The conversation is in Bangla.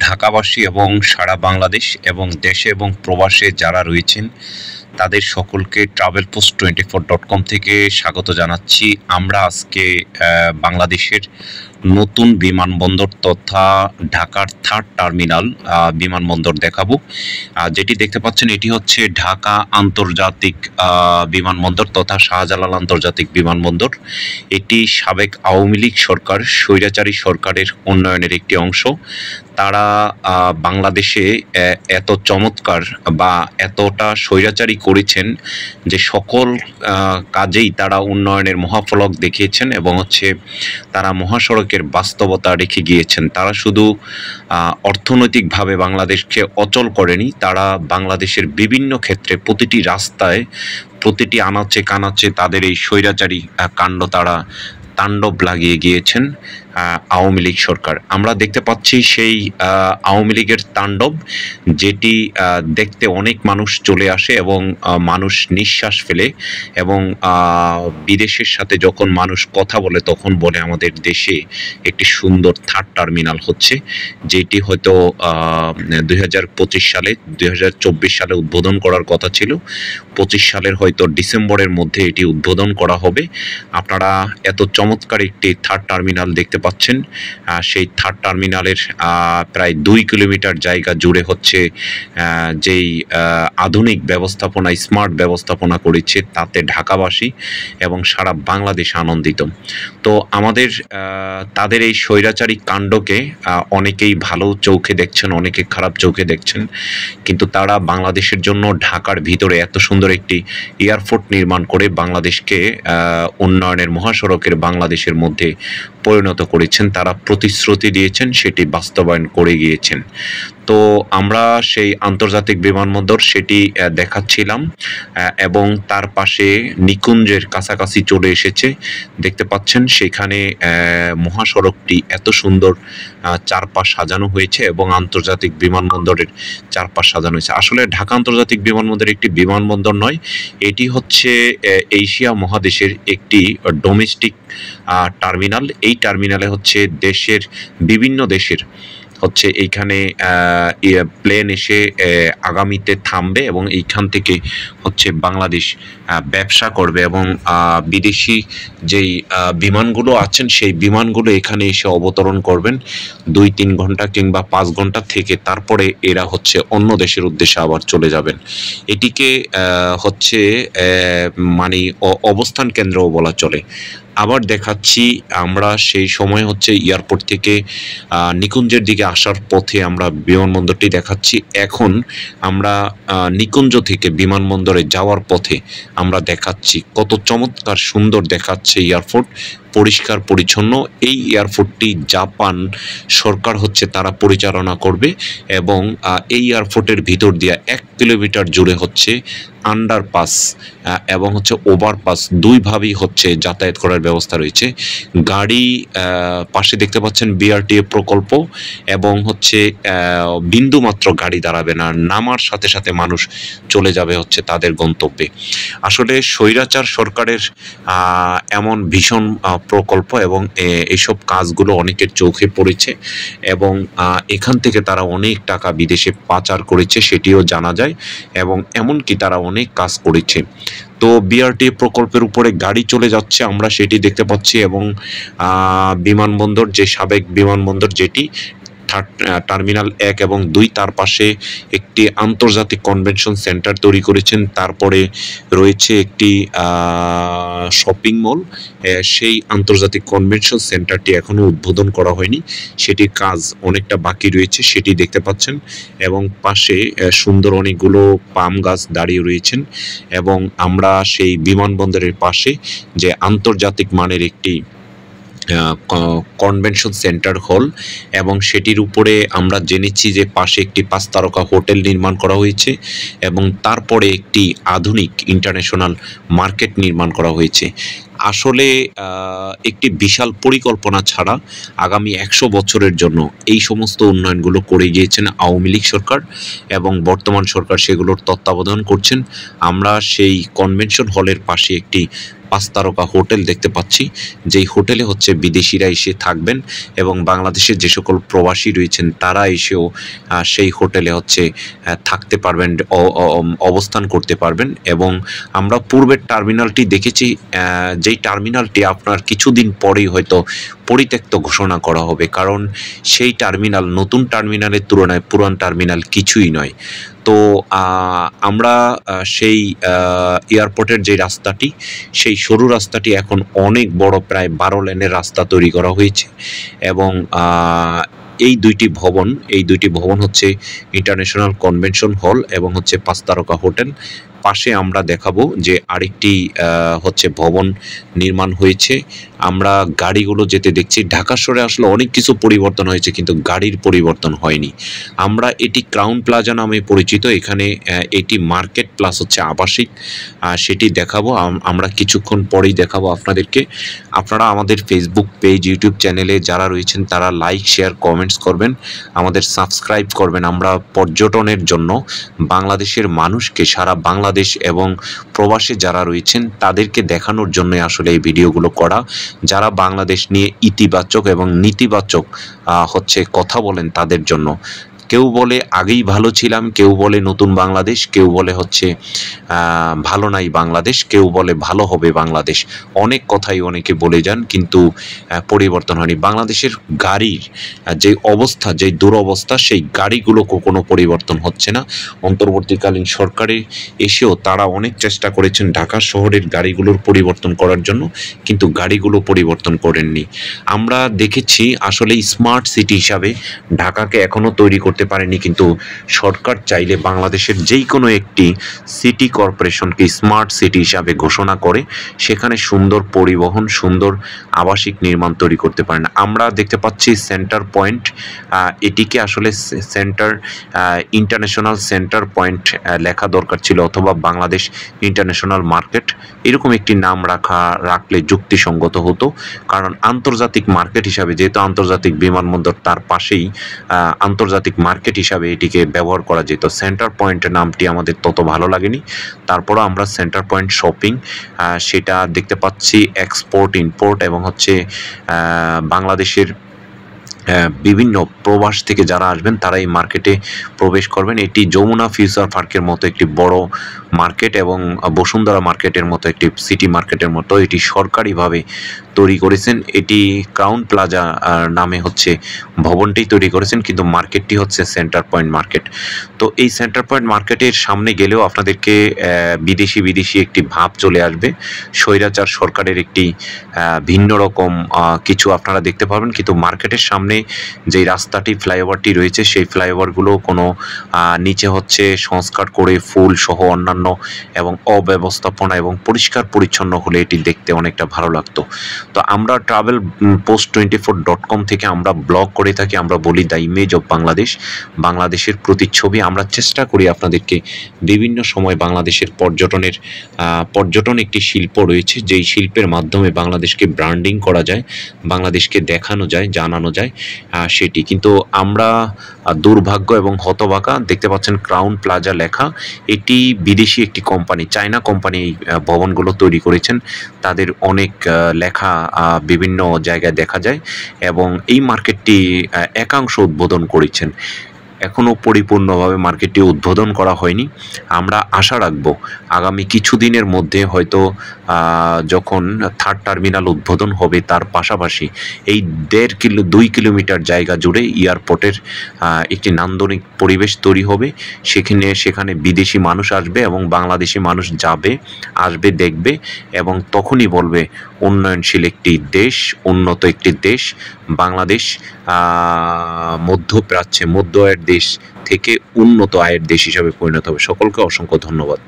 ঢাকাবাসী এবং সারা বাংলাদেশ এবং দেশে এবং প্রবাসে যারা রয়েছেন তাদের সকলকে travelpost24.com থেকে স্বাগত জানাচ্ছি। আমরা আজকে বাংলাদেশের নতুন বিমানবন্দর তথা ঢাকার থার্ড টার্মিনাল বিমানবন্দর দেখাবো। যেটি দেখতে পাচ্ছেন এটি হচ্ছে ঢাকা আন্তর্জাতিক বিমানবন্দর তথা শাহজালাল আন্তর্জাতিক বিমানবন্দর। এটি সাবেক আওয়ামী লীগ সরকার, স্বৈরাচারী সরকারের উন্নয়নের একটি অংশ। তারা বাংলাদেশে এত চমৎকার বা এতটা স্বৈরাচারী করেছেন যে সকল কাজেই তারা উন্নয়নের মহাফলক দেখিয়েছেন এবং হচ্ছে তারা মহাসড়কের বাস্তবতা রেখে গিয়েছেন। তারা শুধু অর্থনৈতিকভাবে বাংলাদেশকে অচল করেনি, তারা বাংলাদেশের বিভিন্ন ক্ষেত্রে প্রতিটি রাস্তায় প্রতিটি আনাচে কানাচে তাদের এই স্বৈরাচারী কাণ্ড তারা তাণ্ডব লাগিয়ে গিয়েছেন আওয়ামী লীগ সরকার। আমরা দেখতে পাচ্ছি সেই আওয়ামী লীগের তাণ্ডব, যেটি দেখতে অনেক মানুষ চলে আসে এবং মানুষ নিঃশ্বাস ফেলে এবং বিদেশের সাথে যখন মানুষ কথা বলে তখন বলে আমাদের দেশে একটি সুন্দর থার্ড টার্মিনাল হচ্ছে, যেটি হয়তো 2025 সালে 2024 সালে উদ্বোধন করার কথা ছিল। 25 সালের হয়তো ডিসেম্বরের মধ্যে এটি উদ্বোধন করা হবে। আপনারা এত চমৎকার একটি থার্ড টার্মিনাল দেখতে পাচ্ছেন। সেই থার্ড টার্মিনালের প্রায় 2 কিলোমিটার জায়গা জুড়ে হচ্ছে যেই আধুনিক ব্যবস্থাপনা, স্মার্ট ব্যবস্থাপনা করেছে, তাতে ঢাকাবাসী এবং সারা বাংলাদেশ আনন্দিত। তো আমাদের তাদের এই স্বৈরাচারী কাণ্ডকে অনেকেই ভালো চোখে দেখছেন, অনেকে খারাপ চোখে দেখছেন, কিন্তু তারা বাংলাদেশের জন্য ঢাকার ভিতরে এত সুন্দর একটি এয়ারপোর্ট নির্মাণ করে বাংলাদেশকে উন্নয়নের মহাসড়কের বাংলাদেশের মধ্যে পরিণত করেছেন। তারা প্রতিশ্রুতি দিয়েছেন, সেটি বাস্তবায়ন করে গিয়েছেন। তো আমরা সেই আন্তর্জাতিক বিমানবন্দর সেটি দেখাচ্ছিলাম এবং তার পাশে নিকুঞ্জের কাছাকাছি চলে এসেছে। দেখতে পাচ্ছেন সেখানে মহাসড়কটি এত সুন্দর চারপাশ সাজানো হয়েছে এবং আন্তর্জাতিক বিমানবন্দরের চারপাশ সাজানো হয়েছে। আসলে ঢাকা আন্তর্জাতিক বিমানবন্দর একটি বিমানবন্দর নয়, এটি হচ্ছে এশিয়া মহাদেশের একটি ডোমেস্টিক টার্মিনাল। এই টার্মিনালে হচ্ছে দেশের বিভিন্ন দেশের হচ্ছে এইখানে প্লেন এসে আগামীতে থামবে এবং এইখান থেকে হচ্ছে বাংলাদেশ ব্যবসা করবে এবং বিদেশি যেই বিমানগুলো আছেন সেই বিমানগুলো এখানে এসে অবতরণ করবেন 2-3 ঘন্টা কিংবা 5 ঘন্টা থেকে, তারপরে এরা হচ্ছে অন্য দেশের উদ্দেশ্যে আবার চলে যাবেন। এটিকে হচ্ছে মানে অবস্থান কেন্দ্রও বলা চলে। আবার দেখাচ্ছি আমরা সেই সময় হচ্ছে এয়ারপোর্ট থেকে নিকুঞ্জের দিকে আসার পথে আমরা বিমানবন্দরটি দেখাচ্ছি। এখন আমরা নিকুঞ্জ থেকে বিমানবন্দরে যাওয়ার পথে আমরা দেখাচ্ছি কত চমৎকার সুন্দর দেখাচ্ছে এয়ারপোর্ট, পরিষ্কার পরিচ্ছন্ন। এই এয়ারপোর্টটি জাপান সরকার হচ্ছে তারা পরিচালনা করবে এবং এই এয়ারপোর্টের ভিতর দিয়ে 1 কিলোমিটার জুড়ে হচ্ছে আন্ডারপাস এবং হচ্ছে ওভারপাস, দুইভাবেই হচ্ছে যাতায়াত করার ব্যবস্থা রয়েছে। গাড়ি পাশে দেখতে পাচ্ছেন বিআরটিএ প্রকল্প এবং হচ্ছে বিন্দুমাত্র গাড়ি দাঁড়াবে না, নামার সাথে সাথে মানুষ চলে যাবে হচ্ছে তাদের গন্তব্যে। আসলে স্বৈরাচার সরকারের এমন ভীষণ প্রকল্প এবং এসব কাজগুলো অনেকের চোখে পড়েছে এবং এখান থেকে তারা অনেক টাকা বিদেশে পাচার করেছে সেটিও জানা যায় এবং এমনকি তারা অনেক কাজ করেছে। তো বিআরটিএ প্রকল্পের উপরে গাড়ি চলে যাচ্ছে, আমরা সেটি দেখতে পাচ্ছি এবং বিমানবন্দর যে সাবেক বিমানবন্দর যেটি টার্মিনাল 1 এবং 2 তার পাশে একটি আন্তর্জাতিক কনভেনশন সেন্টার তৈরি করেছেন। তারপরে রয়েছে একটি শপিং মল। সেই আন্তর্জাতিক কনভেনশন সেন্টারটি এখনো উদ্বোধন করা হয়নি, সেটির কাজ অনেকটা বাকি রয়েছে, সেটি দেখতে পাচ্ছেন এবং পাশে সুন্দর অনেকগুলো পাম গাছ দাঁড়িয়ে রয়েছেন এবং আমরা সেই বিমানবন্দরের পাশে যে আন্তর্জাতিক মানের একটি কনভেনশন সেন্টার হল এবং সেটির উপরে আমরা জেনেছি যে পাশে একটি 5 তারকা হোটেল নির্মাণ করা হয়েছে এবং তারপরে একটি আধুনিক ইন্টারন্যাশনাল মার্কেট নির্মাণ করা হয়েছে। আসলে একটি বিশাল পরিকল্পনা ছাড়া আগামী 100 বছরের জন্য এই সমস্ত উন্নয়নগুলো করে গিয়েছেন আওয়ামী লীগ সরকার এবং বর্তমান সরকার সেগুলোর তত্ত্বাবধান করছেন। আমরা সেই কনভেনশন হলের পাশে একটি 5 তারকা হোটেল দেখতে পাচ্ছি, যেই হোটেলে হচ্ছে বিদেশিরা এসে থাকবেন এবং বাংলাদেশের যে সকল প্রবাসী রয়েছেন তারা এসেও সেই হোটেলে হচ্ছে থাকতে পারবেন, অবস্থান করতে পারবেন। এবং আমরা পূর্বের টার্মিনালটি দেখেছি, যেই টার্মিনালটি আপনার কিছুদিন পরেই হয়তো পরিত্যক্ত ঘোষণা করা হবে, কারণ সেই টার্মিনাল নতুন টার্মিনালের তুলনায় পুরান টার্মিনাল কিছুই নয়। তো আমরা সেই এয়ারপোর্টের যে রাস্তাটি, সেই সরু রাস্তাটি এখন অনেক বড়, প্রায় 12 লেনের রাস্তা তৈরি করা হয়েছে। এবং এই দুইটি ভবন হচ্ছে ইন্টারন্যাশনাল কনভেনশন হল এবং হচ্ছে 5 তারকা হোটেল। পাশে আমরা দেখাবো যে আরেকটি হচ্ছে ভবন নির্মাণ হয়েছে। আমরা গাড়িগুলো যেতে দেখছি। ঢাকা শহরে আসলে অনেক কিছু পরিবর্তন হয়েছে, কিন্তু গাড়ির পরিবর্তন হয়নি। আমরা এটি ক্রাউন প্লাজা নামে পরিচিত। এখানে এটি মার্কেট প্লাস হচ্ছে আবাসিক, সেটি দেখাবো আমরা কিছুক্ষণ পরেই দেখাবো আপনাদেরকে। আপনারা আমাদের ফেসবুক পেজ, ইউটিউব চ্যানেলে যারা রয়েছেন তারা লাইক, শেয়ার, কমেন্টস করবেন, আমাদের সাবস্ক্রাইব করবেন। আমরা পর্যটনের জন্য বাংলাদেশের মানুষকে, সারা বাংলাদেশ এবং প্রবাসে যারা রয়েছেন তাদেরকে দেখানোর জন্য আসলে এই ভিডিওগুলো করা। যারা বাংলাদেশ নিয়ে ইতিবাচক এবং নেতিবাচক হচ্ছে কথা বলেন তাদের জন্য। কেউ বলে আগেই ভালো ছিলাম, কেউ বলে নতুন বাংলাদেশ, কেউ বলে হচ্ছে ভালো নাই বাংলাদেশ, কেউ বলে ভালো হবে বাংলাদেশ। অনেক কথাই অনেকে বলে যান, কিন্তু পরিবর্তন হয়নি। বাংলাদেশের গাড়ির যে অবস্থা, যে দুরবস্থা, সেই গাড়িগুলো কোনো পরিবর্তন হচ্ছে না। অন্তর্বর্তীকালীন সরকারে এসেও তারা অনেক চেষ্টা করেছেন ঢাকা শহরের গাড়িগুলোর পরিবর্তন করার জন্য, কিন্তু গাড়িগুলো পরিবর্তন করেননি। আমরা দেখেছি আসলে স্মার্ট সিটি হিসাবে ঢাকাকে এখনও তৈরি করতে পারেনি, কিন্তু সরকার চাইলে বাংলাদেশের যেই কোনো একটি সিটি কর্পোরেশনকে স্মার্ট সিটি হিসাবে ঘোষণা করে সেখানে সুন্দর পরিবহন, সুন্দর আবাসিক নির্মাণ তৈরি করতে পারেন। আমরা দেখতে পাচ্ছি সেন্টার পয়েন্ট, এটিকে আসলে ইন্টারন্যাশনাল সেন্টার পয়েন্ট লেখা দরকার ছিল, অথবা বাংলাদেশ ইন্টারন্যাশনাল মার্কেট এরকম একটি নাম রাখলে যুক্তিসঙ্গত হতো। কারণ আন্তর্জাতিক মার্কেট হিসাবে, যেহেতু আন্তর্জাতিক বিমানবন্দর তার পাশেই আন্তর্জাতিক মার্কেট হিসাবে এটিকে ব্যবহার করা যেত। সেন্টার পয়েন্টের নামটি আমাদের তত ভালো লাগেনি। তারপরও আমরা সেন্টার পয়েন্ট শপিং সেটা দেখতে পাচ্ছি। এক্সপোর্ট, ইম্পোর্ট এবং হচ্ছে বাংলাদেশের বিভিন্ন প্রবাস থেকে যারা আসবেন তারা এই মার্কেটে প্রবেশ করবেন। এটি যমুনা ফিউচার পার্কের মতো একটি বড় মার্কেট এবং বসুন্ধরা মার্কেটের মতো একটি সিটি মার্কেটের মতো এটি সরকারিভাবে তৈরি করেছেন। এটি ক্রাউন প্লাজা নামে হচ্ছে ভবনটি তৈরি করেছেন, কিন্তু মার্কেটটি হচ্ছে সেন্টার পয়েন্ট মার্কেট। তো এই সেন্টার পয়েন্ট মার্কেটের সামনে গেলেও আপনাদেরকে বিদেশি একটি ভাব চলে আসবে। স্বৈরাচার সরকারের একটি ভিন্ন রকম কিছু আপনারা দেখতে পাবেন। কিন্তু মার্কেটের সামনে যেই রাস্তাটি, ফ্লাইওভারটি রয়েছে, সেই ফ্লাইওভারগুলো কোনো নিচে হচ্ছে সংস্কার করে ফুল সহ অন্যান্য এবং অব্যবস্থাপনা এবং পরিষ্কার পরিচ্ছন্ন হলে এটি দেখতে অনেকটা ভালো লাগতো। তো আমরা travelpost24.com থেকে আমরা ব্লগ করে থাকি। আমরা বলি দ্য ইমেজ অফ বাংলাদেশ, বাংলাদেশের প্রতিচ্ছবি। আমরা চেষ্টা করি আপনাদেরকে বিভিন্ন সময় বাংলাদেশের পর্যটন একটি শিল্প রয়েছে, যেই শিল্পের মাধ্যমে বাংলাদেশকে ব্র্যান্ডিং করা যায়, বাংলাদেশকে দেখানো যায়, জানানো যায় সেটি। কিন্তু আমরা দুর্ভাগ্য এবং হতভাগা, দেখতে পাচ্ছেন ক্রাউন প্লাজা লেখা, এটি বিদেশি একটি কোম্পানি, চায়না কোম্পানি এই ভবনগুলো তৈরি করেছেন। তাদের অনেক লেখা বিভিন্ন জায়গায় দেখা যায় এবং এই মার্কেটটি একাংশ উদ্বোধন করেছেন। এখনও পরিপূর্ণভাবে মার্কেটটি উদ্বোধন করা হয়নি। আমরা আশা রাখব আগামী কিছুদিনের মধ্যে হয়তো যখন থার্ড টার্মিনাল উদ্বোধন হবে, তার পাশাপাশি এই 2 কিলোমিটার জায়গা জুড়ে এয়ারপোর্টের একটি নান্দনিক পরিবেশ তৈরি হবে। সেখানে বিদেশি মানুষ আসবে এবং বাংলাদেশি মানুষ আসবে, দেখবে এবং তখনই বলবে উন্নয়নশীল একটি দেশ, উন্নত একটি দেশ বাংলাদেশ। মধ্যপ্রাচ্যে মধ্য আয়ের দেশ থেকে উন্নত আয়ের দেশ হিসাবে পরিণত হবে। সকলকে অসংখ্য ধন্যবাদ।